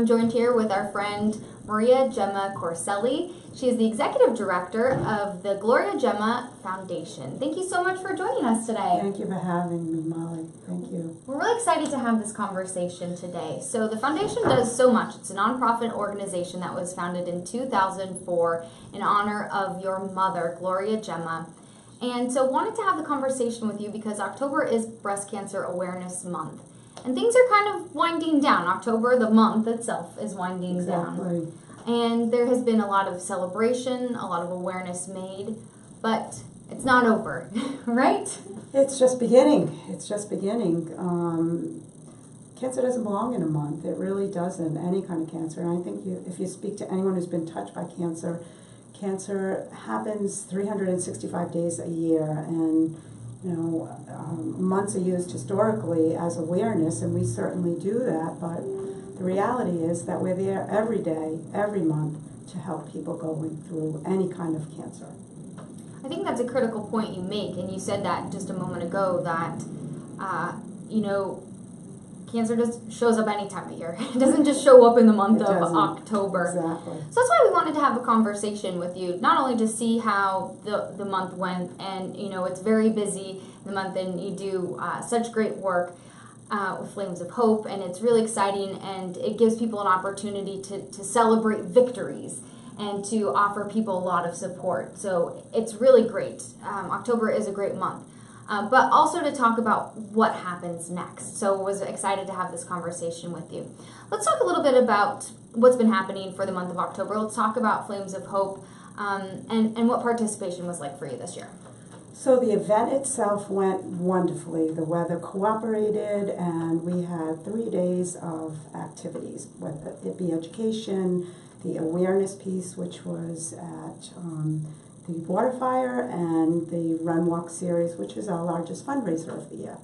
I'm joined here with our friend Gemma Corcelli. She is the Executive Director of the Gloria Gemma Foundation. Thank you so much for joining us today. Thank you for having me, Molly. Thank you. We're really excited to have this conversation today. So the foundation does so much. It's a nonprofit organization that was founded in 2004 in honor of your mother, Gloria Gemma. And so wanted to have the conversation with you because October is Breast Cancer Awareness Month. And things are kind of winding down. October, the month itself, is winding down. And there has been a lot of celebration, a lot of awareness made, but it's not over, right? It's just beginning. It's just beginning. Cancer doesn't belong in a month. It really doesn't, any kind of cancer. And I think if you speak to anyone who's been touched by cancer, cancer happens 365 days a year. And months are used historically as awareness, and we certainly do that, but the reality is that we're there every day, every month, to help people going through any kind of cancer. I think that's a critical point you make, and you said that just a moment ago, that, cancer just shows up any time of year. It doesn't just show up in the month of October. Exactly. So that's why we wanted to have a conversation with you, not only to see how the month went, and it's very busy the month, and you do such great work with Flames of Hope, and it's really exciting, and it gives people an opportunity to celebrate victories and to offer people a lot of support. So it's really great. October is a great month. But also to talk about what happens next. So I was excited to have this conversation with you. Let's talk a little bit about what's been happening for the month of October. Let's talk about Flames of Hope and what participation was like for you this year. So the event itself went wonderfully. The weather cooperated, and we had 3 days of activities, whether it be education, the awareness piece, which was at the water fire, and the Run Walk series, which is our largest fundraiser of the year.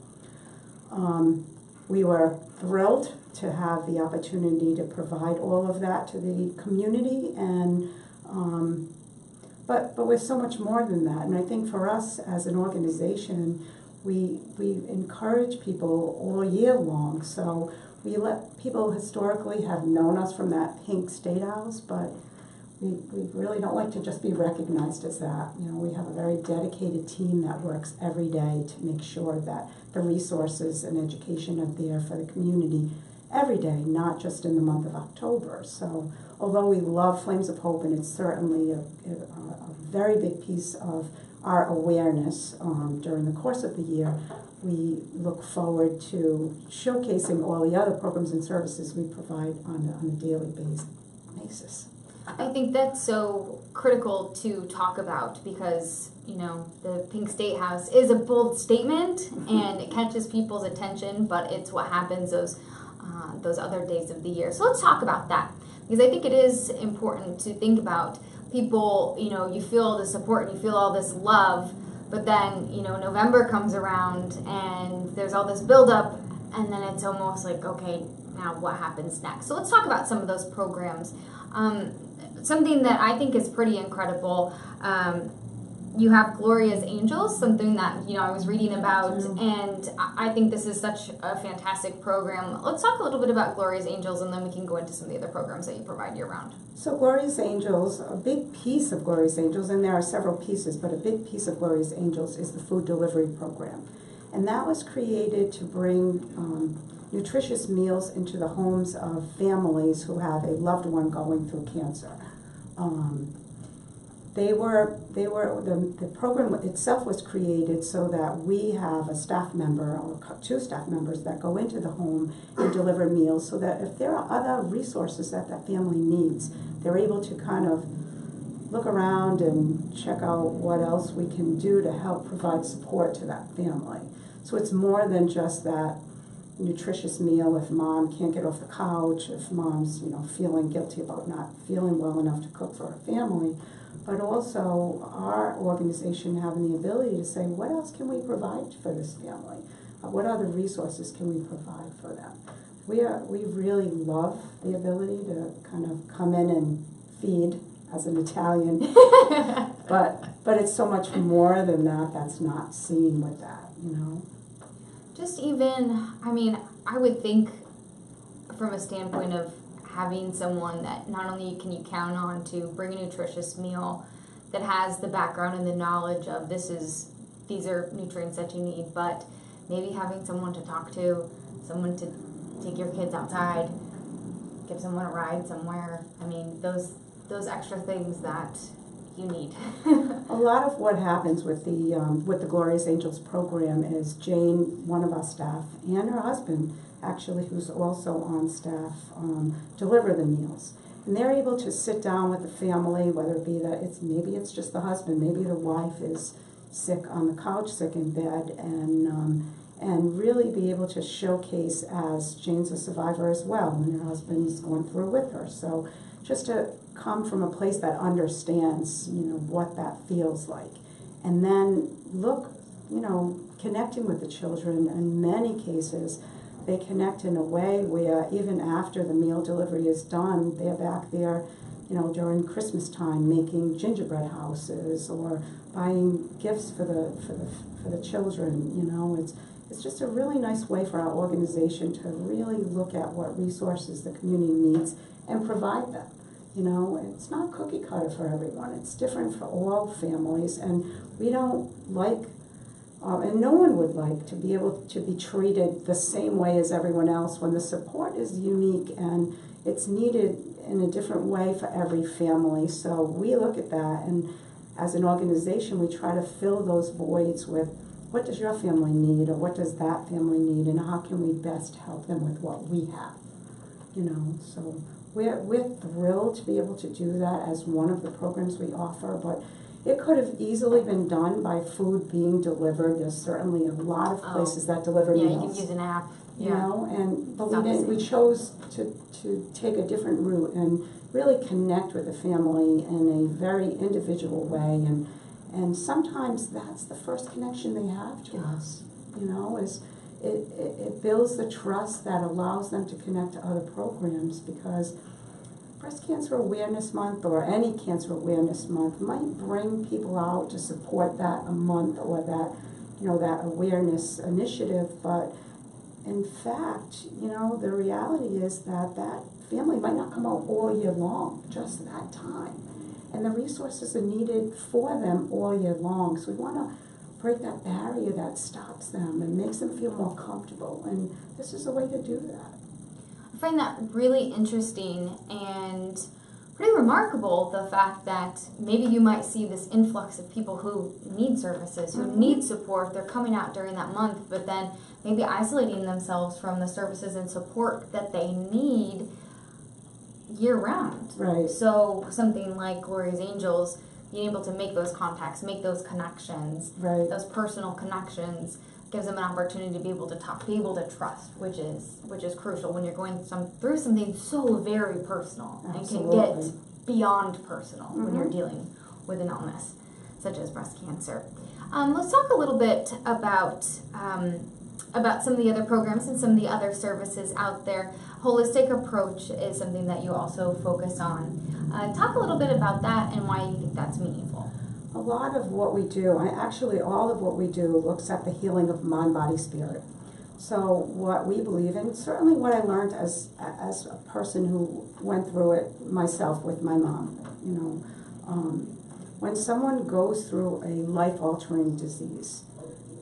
We were thrilled to have the opportunity to provide all of that to the community, and but we're so much more than that. And I think for us as an organization, we encourage people all year long. So we let people historically have known us from that pink State House, but we really don't like to just be recognized as that. We have a very dedicated team that works every day to make sure that the resources and education are there for the community every day, not just in the month of October. So although we love Flames of Hope, and it's certainly a very big piece of our awareness during the course of the year, we look forward to showcasing all the other programs and services we provide on a daily basis. I think that's so critical to talk about because, the Pink State House is a bold statement and it catches people's attention, but it's what happens those other days of the year. So let's talk about that, because I think it is important to think about people. You feel the support and you feel all this love, but then, November comes around and there's all this buildup, and then it's almost like, okay, now what happens next? So let's talk about some of those programs. Something that I think is pretty incredible, you have Gloria's Angels, something that, I was reading about, and I think this is such a fantastic program. Let's talk a little bit about Gloria's Angels, and then we can go into some of the other programs that you provide year-round. So Gloria's Angels, a big piece of Gloria's Angels, and there are several pieces, but a big piece of Gloria's Angels is the food delivery program. And that was created to bring nutritious meals into the homes of families who have a loved one going through cancer. The program itself was created so that we have a staff member or 2 staff members that go into the home and deliver meals, so that if there are other resources that family needs, they're able to kind of look around and check out what else we can do to help provide support to that family. So it's more than just that nutritious meal if mom can't get off the couch, if mom's feeling guilty about not feeling well enough to cook for her family, but also our organization having the ability to say, what else can we provide for this family? What other resources can we provide for them? We really love the ability to kind of come in and feed as an Italian, but it's so much more than that. That's not seen with that, Just even, I would think from a standpoint of having someone that not only can you count on to bring a nutritious meal that has the background and the knowledge of these are nutrients that you need, but maybe having someone to talk to, someone to take your kids outside, give someone a ride somewhere. I mean, those extra things that you need. A lot of what happens with the Gloria's Angels program is Jane, one of our staff, and her husband, actually, who's also on staff, deliver the meals. And they're able to sit down with the family, whether it be that maybe it's just the husband, maybe the wife is sick on the couch, sick in bed, and really be able to showcase, as Jane's a survivor as well, and her husband's going through with her. So just to come from a place that understands, what that feels like. And then look, connecting with the children. In many cases, they connect in a way where even after the meal delivery is done, they're back there, during Christmas time, making gingerbread houses or buying gifts for the children. It's just a really nice way for our organization to really look at what resources the community needs and provide them. It's not cookie cutter for everyone. It's different for all families, and we don't like, and no one would like, to be able to be treated the same way as everyone else when the support is unique and it's needed in a different way for every family. So we look at that, and as an organization, we try to fill those voids with what does your family need, or what does that family need, and how can we best help them with what we have. So we're thrilled to be able to do that as one of the programs we offer, but it could have easily been done by food being delivered. There's certainly a lot of places that deliver meals. Yeah, you can use an app. But we chose to take a different route and really connect with the family in a very individual way, and sometimes that's the first connection they have to us. Is it builds the trust that allows them to connect to other programs, because Breast Cancer Awareness Month or any Cancer Awareness Month might bring people out to support that a month or that awareness initiative, but in fact, the reality is that family might not come out all year long, just that time. And the resources are needed for them all year long. So we want to break that barrier that stops them and makes them feel more comfortable. And this is a way to do that. I find that really interesting and pretty remarkable, the fact that maybe you might see this influx of people who need services, who need support. They're coming out during that month, but then maybe isolating themselves from the services and support that they need year-round. Right. So something like Gloria's Angels, being able to make those contacts, make those connections, right, those personal connections, gives them an opportunity to be able to talk, be able to trust, which is crucial when you're going through something so very personal. Absolutely. And can get beyond personal when you're dealing with an illness such as breast cancer. Let's talk a little bit about some of the other programs and some of the other services out there. Holistic approach is something that you also focus on. Talk a little bit about that and why you think that's meaningful. A lot of what we do, all of what we do looks at the healing of mind, body, spirit. So what we believe in, certainly what I learned as a person who went through it myself with my mom, when someone goes through a life-altering disease,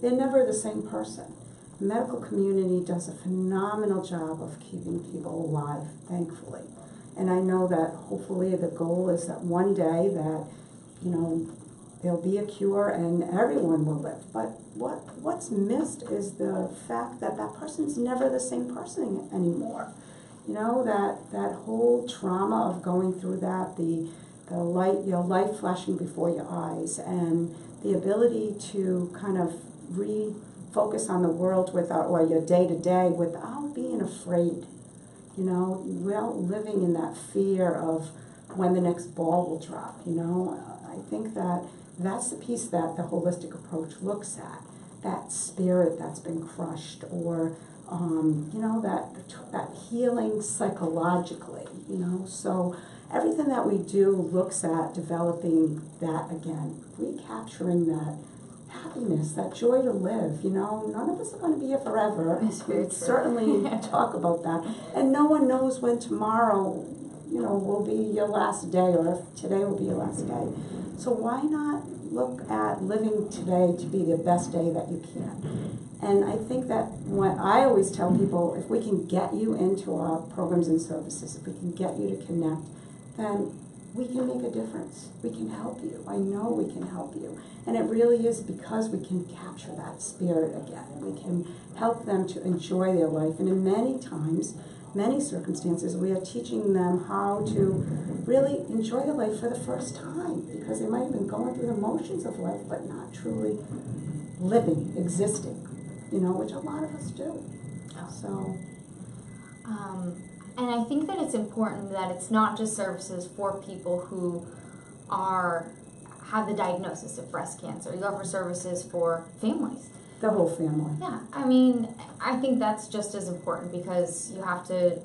they're never the same person. The medical community does a phenomenal job of keeping people alive, thankfully. And I know that hopefully the goal is that one day that, there'll be a cure and everyone will live. But what's missed is the fact that that person's never the same person anymore. That whole trauma of going through that, the light flashing before your eyes, and the ability to kind of refocus on the world or your day-to-day without being afraid. Without living in that fear of when the next ball will drop. I think that's the piece that the holistic approach looks at, that spirit that's been crushed, or that healing psychologically. So everything that we do looks at developing that again, recapturing that happiness, that joy to live. You know, none of us are going to be here forever. It's very We true. certainly talk about that. And no one knows when tomorrow, you know, will be your last day, or if today will be your last day. So why not look at living today to be the best day that you can? And I think that when I always tell people, if we can get you into our programs and services, if we can get you to connect, then we can make a difference. We can help you. I know we can help you. And it really is because we can capture that spirit again. We can help them to enjoy their life. And in many times, many circumstances, we are teaching them how to really enjoy their life for the first time, because they might have been going through the motions of life, but not truly living, existing, you know, which a lot of us do. So, and I think that it's important that it's not just services for people who have the diagnosis of breast cancer. You offer services for families. the whole family. Yeah, I mean, I think that's just as important, because you have to,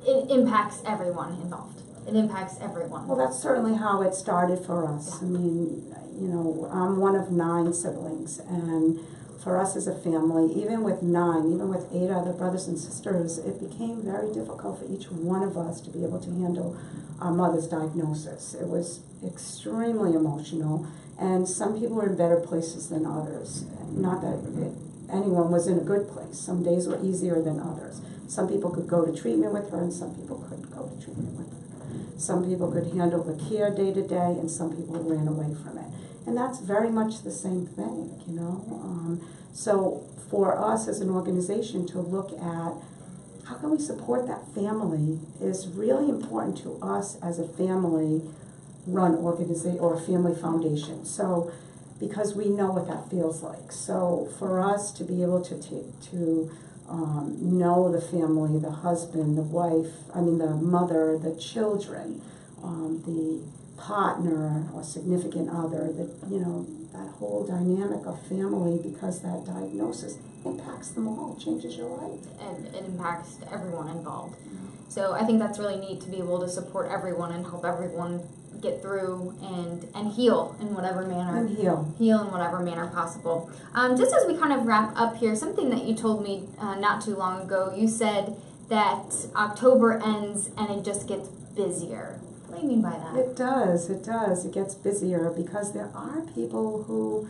it impacts everyone involved. It impacts everyone. Well, that's certainly how it started for us. Yeah. I mean, you know, I'm one of 9 siblings, and for us as a family, even with 9, even with 8 other brothers and sisters, it became very difficult for each one of us to be able to handle our mother's diagnosis. It was extremely emotional, and some people were in better places than others. Not that anyone was in a good place. Some days were easier than others. Some people could go to treatment with her, and some people couldn't go to treatment with her. Some people could handle the care day to day, and some people ran away from it. And that's very much the same thing, you know. So for us as an organization to look at how can we support that family is really important to us as a family-run organization or a family foundation. So because we know what that feels like. So for us to be able to know the family, the husband, the wife, the mother, the children, the partner or significant other, that whole dynamic of family, because that diagnosis impacts them all, changes your life. And it impacts everyone involved. So I think that's really neat to be able to support everyone and help everyone get through and heal in whatever manner. And heal. Heal in whatever manner possible. Just as we kind of wrap up here, something that you told me not too long ago, you said that October ends and it just gets busier. What do you mean by that? It does. It gets busier because there are people who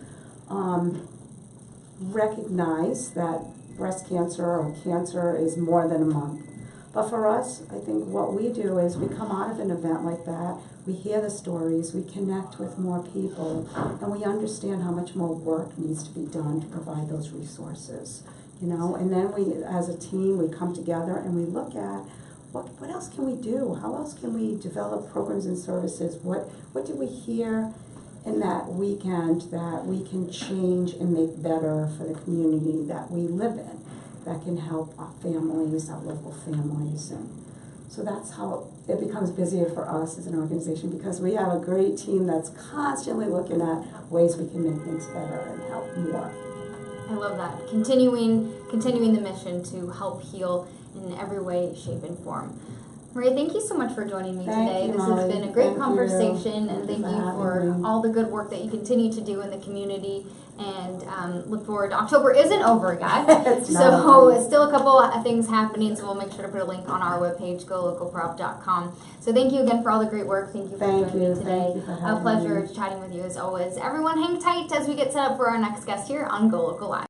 recognize that breast cancer or cancer is more than a month. But for us, I think what we do is we come out of an event like that, we hear the stories, we connect with more people, and we understand how much more work needs to be done to provide those resources. And then we, as a team, we come together and we look at what else can we do? How else can we develop programs and services? What did we hear in that weekend that we can change and make better for the community that we live in, that can help our families, our local families? And so that's how it becomes busier for us as an organization, because we have a great team that's constantly looking at ways we can make things better and help more. I love that. Continuing the mission to help heal in every way, shape, and form. Maria, thank you so much for joining me today. This has been a great conversation, and thank you for all the good work that you continue to do in the community. And look forward. October isn't over yet, so it's still a couple of things happening. So we'll make sure to put a link on our webpage, golocalprop.com. So thank you again for all the great work. Thank you for joining me today. A pleasure chatting with you as always. Everyone, hang tight as we get set up for our next guest here on Go Local Live.